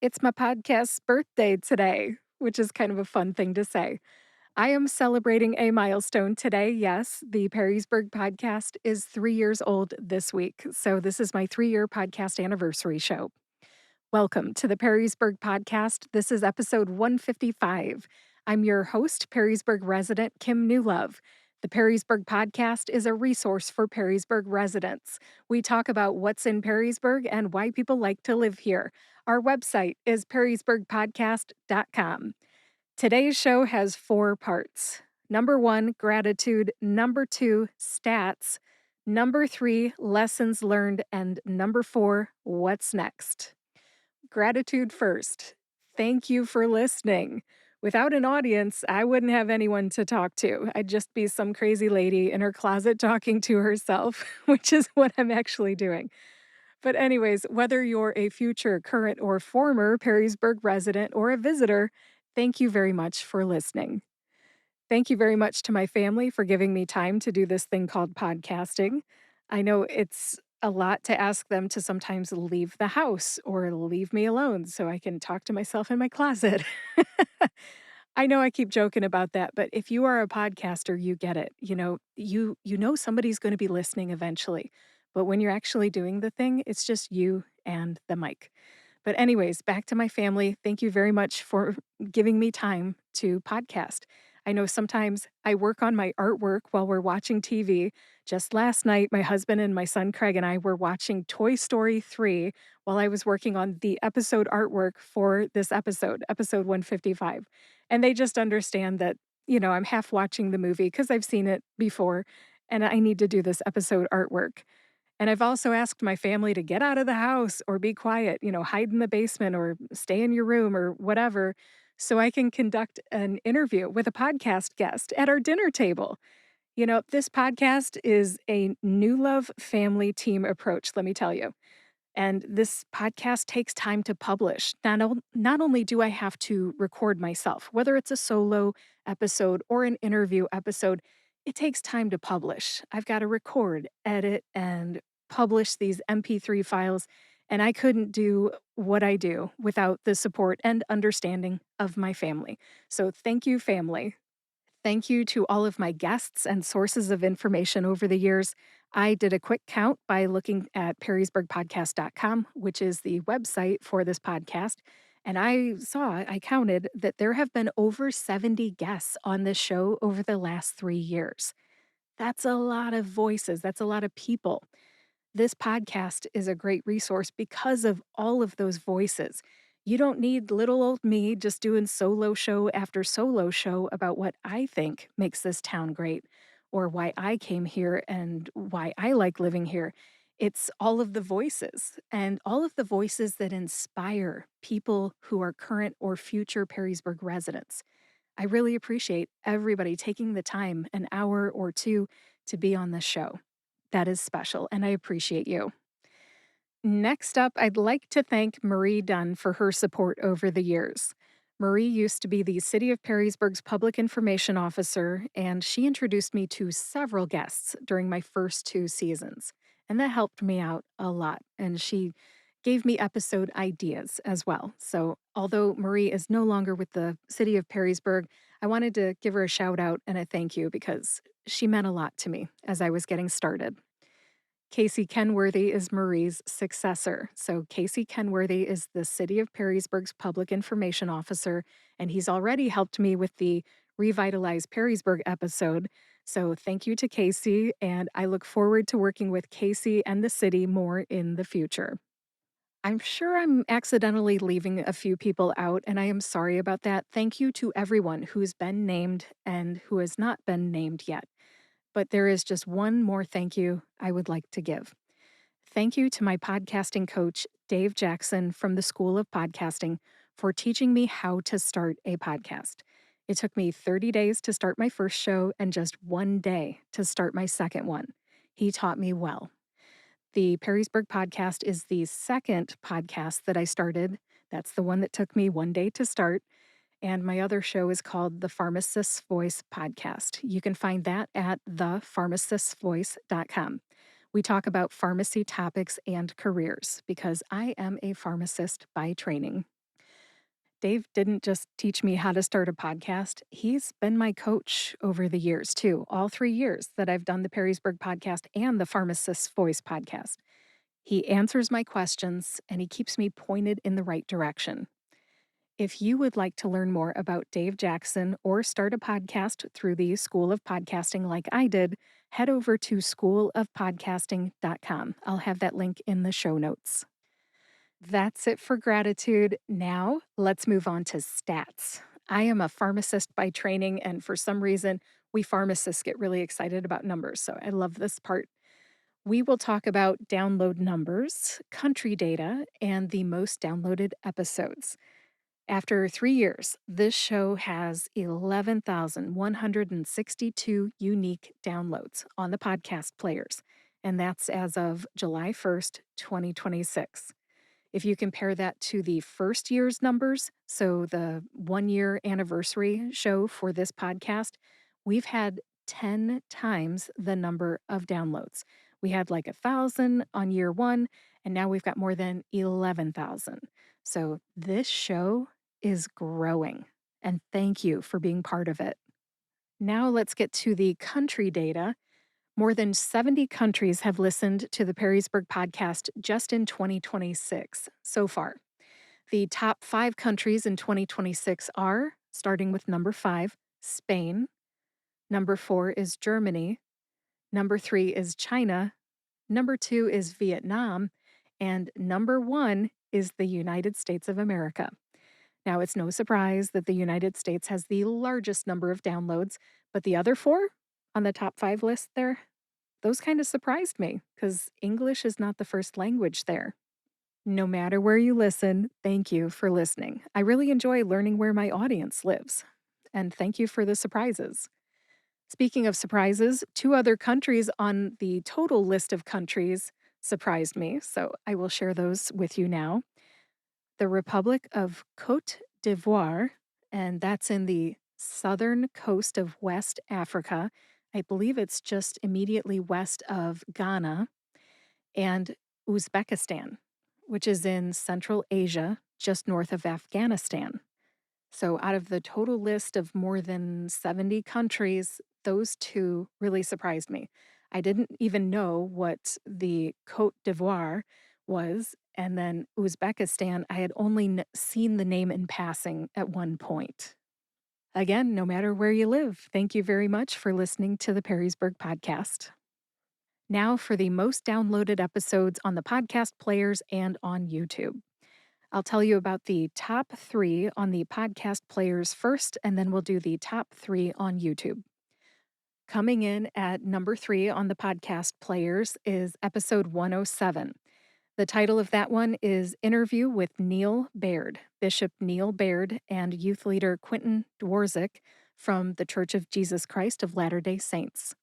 It's my podcast's birthday today, which is kind of a fun thing to say. I am celebrating a milestone today. Yes, the Perrysburg Podcast is 3 years old this week. So, this is my 3-year podcast anniversary show. Welcome to the Perrysburg Podcast. This is episode 155. I'm your host, Perrysburg resident Kim Newlove. The Perrysburg Podcast is a resource for Perrysburg residents. We talk about what's in Perrysburg and why people like to live here. Our website is perrysburgpodcast.com. Today's show has 4 parts. Number 1, gratitude. Number 2, stats. Number 3, lessons learned. And number 4, what's next. Gratitude first. Thank you for listening. Without an audience, I wouldn't have anyone to talk to. I'd just be some crazy lady in her closet talking to herself, which is what I'm actually doing. But, anyways, whether you're a future, current, or former Perrysburg resident or a visitor, thank you very much for listening. Thank you very much to my family for giving me time to do this thing called podcasting. I know it's a lot to ask them to sometimes leave the house or leave me alone so I can talk to myself in my closet. I know I keep joking about that, but if you are a podcaster, you get it. You know somebody's going to be listening eventually. But when you're actually doing the thing, it's just you and the mic. But anyways, back to my family. Thank you very much for giving me time to podcast. I know sometimes I work on my artwork while we're watching TV. Just last night, my husband and my son Craig and I were watching Toy Story 3 while I was working on the episode artwork for this episode 155. And they just understand that, I'm half watching the movie because I've seen it before and I need to do this episode artwork. And I've also asked my family to get out of the house or be quiet, hide in the basement or stay in your room or whatever, so I can conduct an interview with a podcast guest at our dinner table. This podcast is a new love family team approach, let me tell you. And this podcast takes time to publish. Not only do I have to record myself, whether it's a solo episode or an interview episode, it takes time to publish. I've got to record, edit, and publish these MP3 files. And I couldn't do what I do without the support and understanding of my family. So thank you, family. Thank you to all of my guests and sources of information over the years. I did a quick count by looking at perrysburgpodcast.com, which is the website for this podcast. And I counted that there have been over 70 guests on this show over the last 3 years. That's a lot of voices. That's a lot of people. This podcast is a great resource because of all of those voices. You don't need little old me just doing solo show after solo show about what I think makes this town great or why I came here and why I like living here. It's all of the voices and all of the voices that inspire people who are current or future Perrysburg residents. I really appreciate everybody taking the time, an hour or two, to be on this show. That is special, and I appreciate you. Next up, I'd like to thank Marie Dunn for her support over the years. Marie used to be the City of Perrysburg's public information officer, and she introduced me to several guests during my first 2 seasons. And that helped me out a lot. And she gave me episode ideas as well. So, although Marie is no longer with the City of Perrysburg, I wanted to give her a shout out and a thank you because she meant a lot to me as I was getting started. Casey Kenworthy is Marie's successor. So, Casey Kenworthy is the City of Perrysburg's public information officer, and he's already helped me with the Revitalize Perrysburg episode. So, thank you to Casey, and I look forward to working with Casey and the city more in the future. I'm sure I'm accidentally leaving a few people out, and I am sorry about that. Thank you to everyone who's been named and who has not been named yet. But there is just one more thank you I would like to give. Thank you to my podcasting coach, Dave Jackson from the School of Podcasting, for teaching me how to start a podcast. It took me 30 days to start my first show and just 1 day to start my second one. He taught me well. The Perrysburg Podcast is the second podcast that I started. That's the one that took me 1 day to start. And my other show is called The Pharmacist's Voice Podcast. You can find that at thepharmacist'svoice.com. We talk about pharmacy topics and careers because I am a pharmacist by training. Dave didn't just teach me how to start a podcast, he's been my coach over the years, too, all 3 years that I've done the Perrysburg podcast and the Pharmacist's Voice podcast. He answers my questions and he keeps me pointed in the right direction. If you would like to learn more about Dave Jackson or start a podcast through the School of Podcasting like I did, head over to schoolofpodcasting.com. I'll have that link in the show notes. That's it for gratitude. Now, let's move on to stats. I am a pharmacist by training, and for some reason, we pharmacists get really excited about numbers, so I love this part. We will talk about download numbers, country data, and the most downloaded episodes. After 3 years, this show has 11,162 unique downloads on the podcast players, and that's as of July 1st, 2026. If you compare that to the first year's numbers, so the 1 year anniversary show for this podcast, we've had 10 times the number of downloads. We had like 1,000 on year one, and now we've got more than 11,000. So this show is growing, and thank you for being part of it. Now let's get to the country data. More than 70 countries have listened to the Perrysburg podcast just in 2026 so far. The top 5 countries in 2026 are, starting with number 5, Spain. Number 4 is Germany. Number 3 is China. Number 2 is Vietnam. And number 1 is the United States of America. Now, it's no surprise that the United States has the largest number of downloads, but the other 4 on the top 5 list there, those kind of surprised me because English is not the first language there. No matter where you listen, thank you for listening. I really enjoy learning where my audience lives. And thank you for the surprises. Speaking of surprises, 2 other countries on the total list of countries surprised me, so I will share those with you now. The Republic of Côte d'Ivoire, and that's in the southern coast of West Africa. I believe it's just immediately west of Ghana, and Uzbekistan, which is in Central Asia, just north of Afghanistan. So, out of the total list of more than 70 countries, those 2 really surprised me. I didn't even know what the Côte d'Ivoire was. And then Uzbekistan, I had only seen the name in passing at one point. Again, no matter where you live, thank you very much for listening to the Perrysburg Podcast. Now for the most downloaded episodes on the podcast players and on YouTube. I'll tell you about the top 3 on the podcast players first, and then we'll do the top 3 on YouTube. Coming in at number 3 on the podcast players is episode 107. The title of that one is Interview with Neil Baird, Bishop Neil Baird, and youth leader Quentin Dworzik from the Church of Jesus Christ of Latter-day Saints.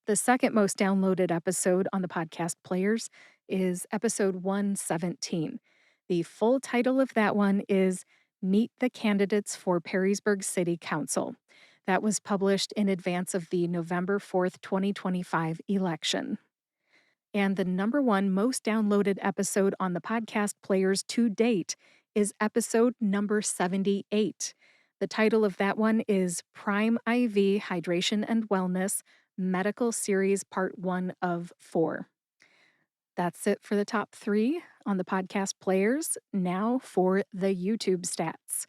The second most downloaded episode on the podcast players is episode 117. The full title of that one is Meet the Candidates for Perrysburg City Council. That was published in advance of the November 4th, 2025 election. And the number 1 most downloaded episode on the podcast players to date is episode number 78. The title of that one is Prime IV Hydration and Wellness Medical Series Part 1 of 4. That's it for the top 3 on the podcast players. Now for the YouTube stats.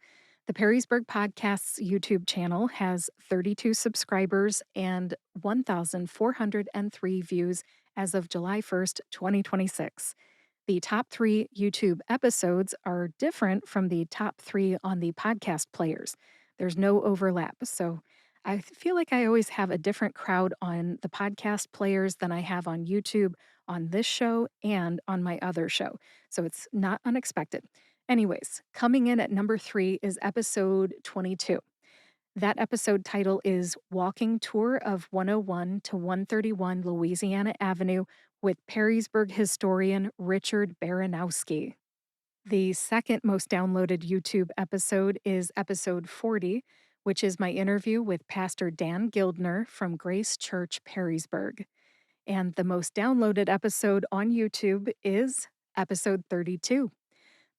The Perrysburg Podcast's YouTube channel has 32 subscribers and 1,403 views as of July 1st, 2026. The top 3 YouTube episodes are different from the top 3 on the podcast players. There's no overlap, so I feel like I always have a different crowd on the podcast players than I have on YouTube, on this show, and on my other show. So it's not unexpected. Anyways, coming in at number 3 is episode 22. That episode title is Walking Tour of 101 to 131 Louisiana Avenue with Perrysburg historian Richard Baranowski. The second most downloaded YouTube episode is episode 40, which is my interview with Pastor Dan Gildner from Grace Church, Perrysburg. And the most downloaded episode on YouTube is episode 32.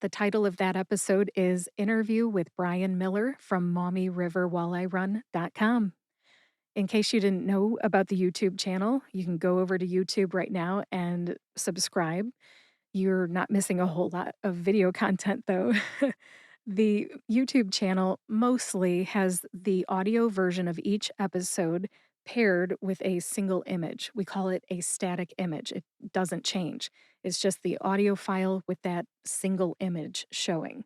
The title of that episode is Interview with Brian Miller from MommyRiverWhileIRun.com. In case you didn't know about the YouTube channel, you can go over to YouTube right now and subscribe. You're not missing a whole lot of video content, though. The YouTube channel mostly has the audio version of each episode paired with a single image. We call it a static image. It doesn't change. It's just the audio file with that single image showing.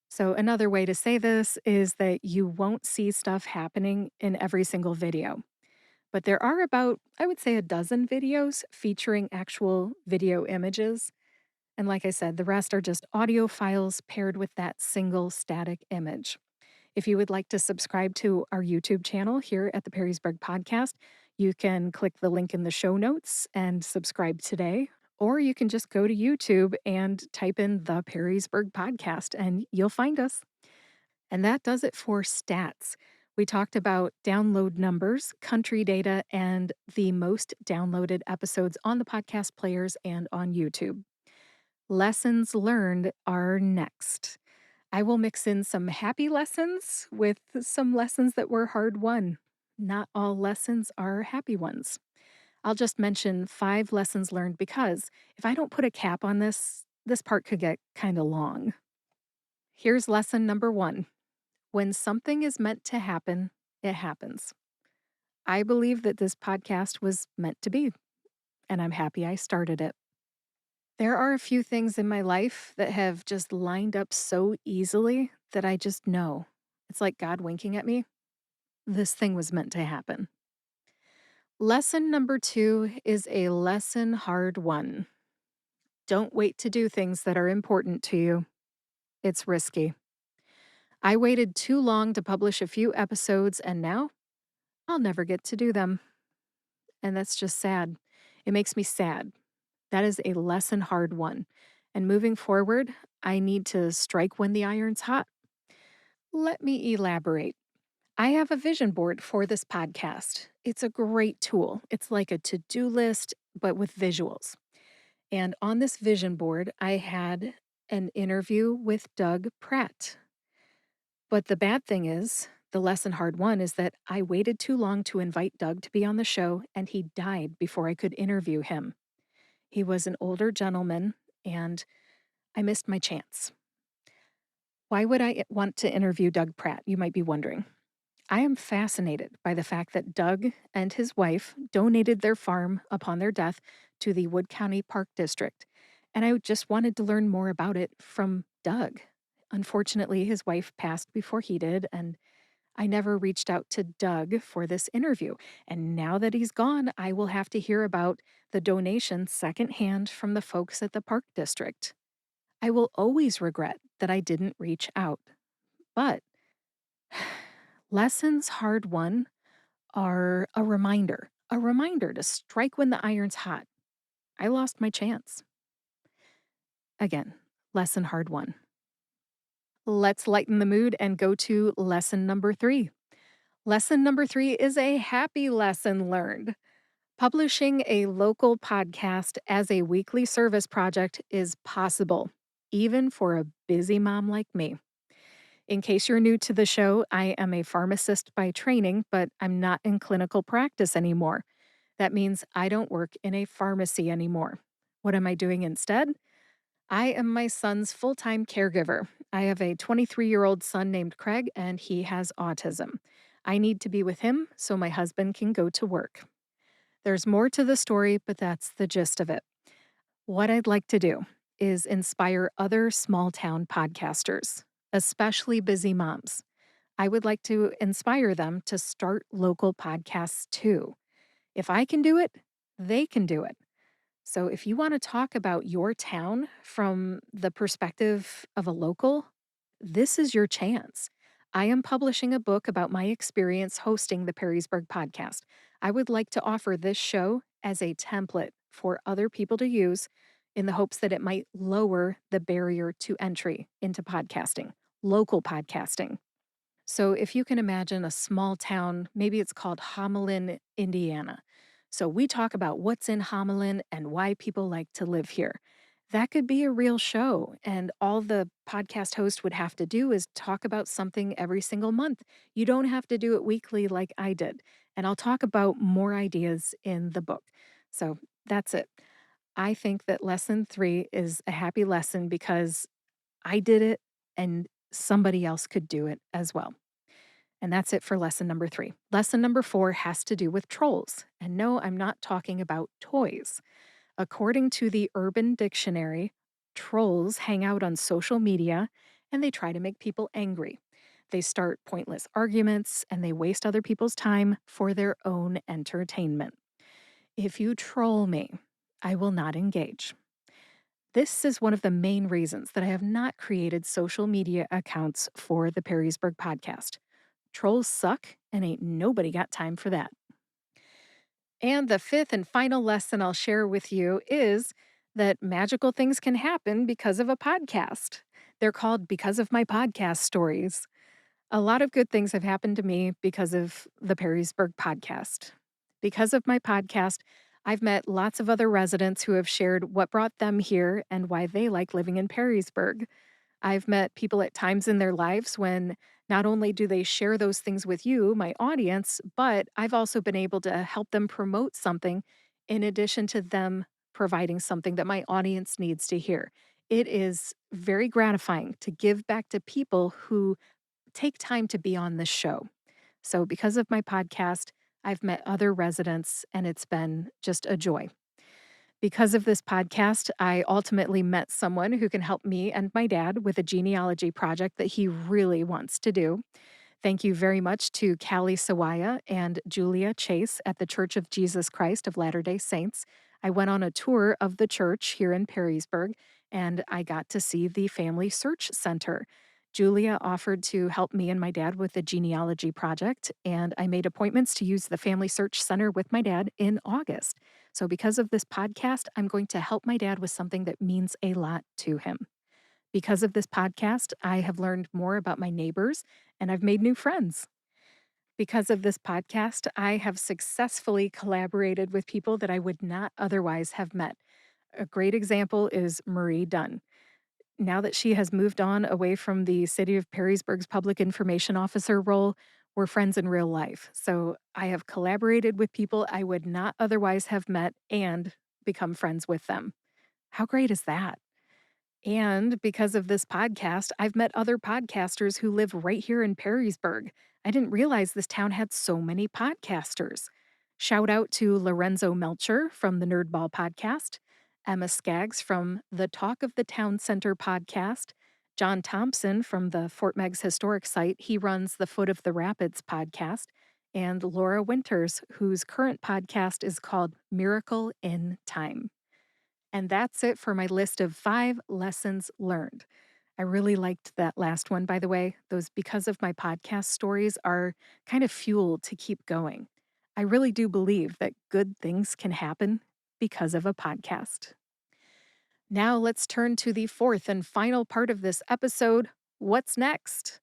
So, another way to say this is that you won't see stuff happening in every single video. But there are about, I would say, a dozen videos featuring actual video images. And like I said, the rest are just audio files paired with that single static image. If you would like to subscribe to our YouTube channel here at the Perrysburg Podcast, you can click the link in the show notes and subscribe today. Or you can just go to YouTube and type in the Perrysburg Podcast and you'll find us. And that does it for stats. We talked about download numbers, country data, and the most downloaded episodes on the podcast players and on YouTube. Lessons learned are next. I will mix in some happy lessons with some lessons that were hard won. Not all lessons are happy ones. I'll just mention 5 lessons learned because if I don't put a cap on this part could get kind of long. Here's lesson number 1. When something is meant to happen, it happens. I believe that this podcast was meant to be, and I'm happy I started it. There are a few things in my life that have just lined up so easily that I just know. It's like God winking at me. This thing was meant to happen. Lesson number 2 is a lesson hard won. Don't wait to do things that are important to you. It's risky. I waited too long to publish a few episodes, and now I'll never get to do them. And that's just sad. It makes me sad. That is a lesson hard won. And moving forward, I need to strike when the iron's hot. Let me elaborate. I have a vision board for this podcast. It's a great tool. It's like a to do list, but with visuals. And on this vision board, I had an interview with Doug Pratt. But the bad thing is, the lesson hard won is that I waited too long to invite Doug to be on the show, and he died before I could interview him. He was an older gentleman, and I missed my chance. Why would I want to interview Doug Pratt? You might be wondering. I am fascinated by the fact that Doug and his wife donated their farm upon their death to the Wood County Park District, and I just wanted to learn more about it from Doug. Unfortunately, his wife passed before he did, and I never reached out to Doug for this interview. And now that he's gone, I will have to hear about the donation secondhand from the folks at the Park District. I will always regret that I didn't reach out. But lessons hard won are a reminder to strike when the iron's hot. I lost my chance. Again, lesson hard won. Let's lighten the mood and go to lesson number 3. Lesson number 3 is a happy lesson learned. Publishing a local podcast as a weekly service project is possible, even for a busy mom like me. In case you're new to the show, I am a pharmacist by training, but I'm not in clinical practice anymore. That means I don't work in a pharmacy anymore. What am I doing instead? I am my son's full-time caregiver. I have a 23-year-old son named Craig, and he has autism. I need to be with him so my husband can go to work. There's more to the story, but that's the gist of it. What I'd like to do is inspire other small-town podcasters, especially busy moms. I would like to inspire them to start local podcasts too. If I can do it, they can do it. So if you want to talk about your town from the perspective of a local, this is your chance. I am publishing a book about my experience hosting the Perrysburg Podcast. I would like to offer this show as a template for other people to use in the hopes that it might lower the barrier to entry into podcasting, local podcasting. So if you can imagine a small town, maybe it's called Hamelin, Indiana. So we talk about what's in Hamelin and why people like to live here. That could be a real show, and all the podcast host would have to do is talk about something every single month. You don't have to do it weekly like I did. And I'll talk about more ideas in the book. So that's it. I think that lesson 3 is a happy lesson because I did it and somebody else could do it as well. And that's it for lesson number 3. Lesson number 4 has to do with trolls. And no, I'm not talking about toys. According to the Urban Dictionary, trolls hang out on social media and they try to make people angry. They start pointless arguments and they waste other people's time for their own entertainment. If you troll me, I will not engage. This is one of the main reasons that I have not created social media accounts for the Perrysburg podcast. Trolls suck and ain't nobody got time for that. And the fifth and final lesson I'll share with you is that magical things can happen because of a podcast. They're called Because of My Podcast Stories. A lot of good things have happened to me because of the Perrysburg podcast. Because of my podcast, I've met lots of other residents who have shared what brought them here and why they like living in Perrysburg. I've met people at times in their lives when not only do they share those things with you, my audience, but I've also been able to help them promote something in addition to them providing something that my audience needs to hear. It is very gratifying to give back to people who take time to be on this show. So, because of my podcast, I've met other residents and it's been just a joy. Because of this podcast, I ultimately met someone who can help me and my dad with a genealogy project that he really wants to do. Thank you very much to Callie Sawaya and Julia Chase at the Church of Jesus Christ of Latter day Saints. I went on a tour of the church here in Perrysburg and I got to see the Family Search Center. Julia offered to help me and my dad with the genealogy project, and I made appointments to use the Family Search Center with my dad in August. So, because of this podcast, I'm going to help my dad with something that means a lot to him. Because of this podcast, I have learned more about my neighbors and I've made new friends. Because of this podcast, I have successfully collaborated with people that I would not otherwise have met. A great example is Marie Dunn. Now that she has moved on away from the City of Perrysburg's public information officer role, we're friends in real life. So I have collaborated with people I would not otherwise have met and become friends with them. How great is that? And because of this podcast, I've met other podcasters who live right here in Perrysburg. I didn't realize this town had so many podcasters. Shout out to Lorenzo Melcher from the Nerdball podcast, Emma Skaggs from the Talk of the Town Center podcast, John Thompson from the Fort Meigs Historic Site. He runs the Foot of the Rapids podcast, and Laura Winters, whose current podcast is called Miracle in Time. And that's it for my list of 5 lessons learned. I really liked that last one, by the way. Those because of my podcast stories are kind of fuel to keep going. I really do believe that good things can happen because of a podcast. Now let's turn to the fourth and final part of this episode. What's next?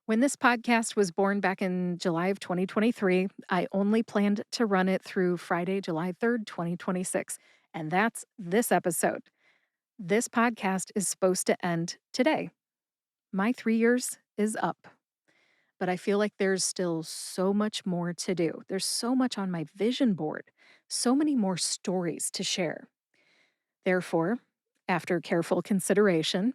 When this podcast was born back in July of 2023, I only planned to run it through Friday, July 3rd, 2026. And that's this episode. This podcast is supposed to end today. My 3 years is up, but I feel like there's still so much more to do. There's so much on my vision board, so many more stories to share. Therefore, after careful consideration,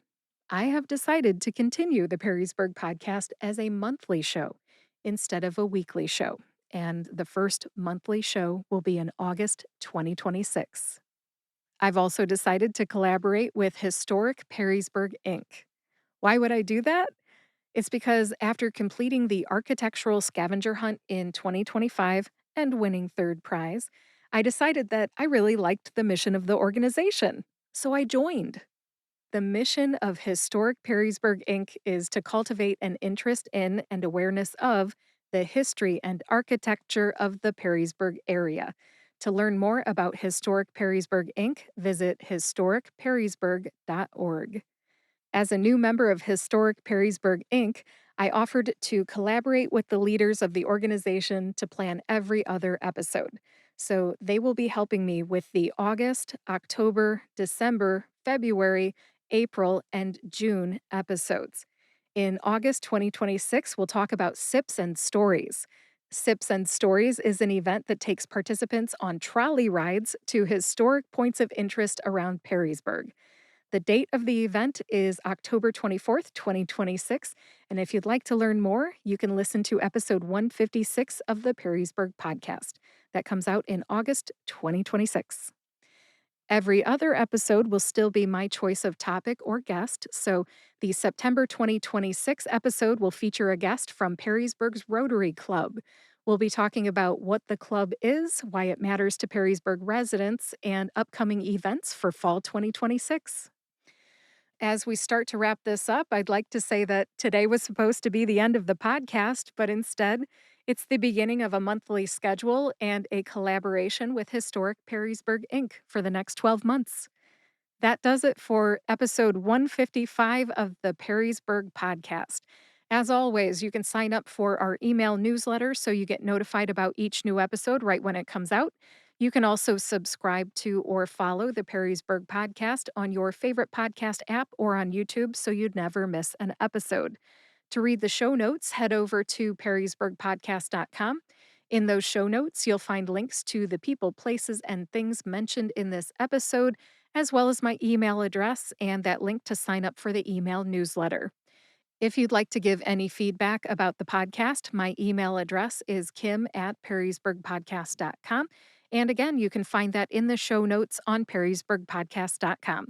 I have decided to continue the Perrysburg podcast as a monthly show instead of a weekly show. And the first monthly show will be in August 2026. I've also decided to collaborate with Historic Perrysburg Inc. Why would I do that? It's because after completing the architectural scavenger hunt in 2025 and winning third prize, I decided that I really liked the mission of the organization. So I joined. The mission of Historic Perrysburg Inc. is to cultivate an interest in and awareness of the history and architecture of the Perrysburg area. To learn more about Historic Perrysburg Inc., visit historicperrysburg.org. As a new member of Historic Perrysburg Inc., I offered to collaborate with the leaders of the organization to plan every other episode. So they will be helping me with the August, October, December, February, April, and June episodes. In August 2026, we'll talk about Sips and Stories. Sips and Stories is an event that takes participants on trolley rides to historic points of interest around Perrysburg. The date of the event is October 24th, 2026. And if you'd like to learn more, you can listen to episode 156 of the Perrysburg Podcast. That comes out in August 2026. Every other episode will still be my choice of topic or guest. So the September 2026 episode will feature a guest from Perrysburg's Rotary Club. We'll be talking about what the club is, why it matters to Perrysburg residents, and upcoming events for fall 2026. As we start to wrap this up, I'd like to say that today was supposed to be the end of the podcast, but instead, it's the beginning of a monthly schedule and a collaboration with Historic Perrysburg Inc. for the next 12 months. That does it for episode 155 of the Perrysburg Podcast. As always, you can sign up for our email newsletter so you get notified about each new episode right when it comes out. You can also subscribe to or follow the Perrysburg Podcast on your favorite podcast app or on YouTube so you'd never miss an episode. To read the show notes, head over to perrysburgpodcast.com. In those show notes, you'll find links to the people, places, and things mentioned in this episode, as well as my email address and that link to sign up for the email newsletter. If you'd like to give any feedback about the podcast, my email address is kim@perrysburgpodcast.com. And again, you can find that in the show notes on perrysburgpodcast.com.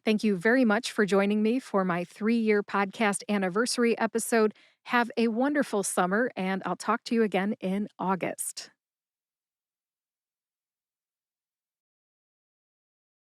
Thank you very much for joining me for my 3-year podcast anniversary episode. Have a wonderful summer, and I'll talk to you again in August.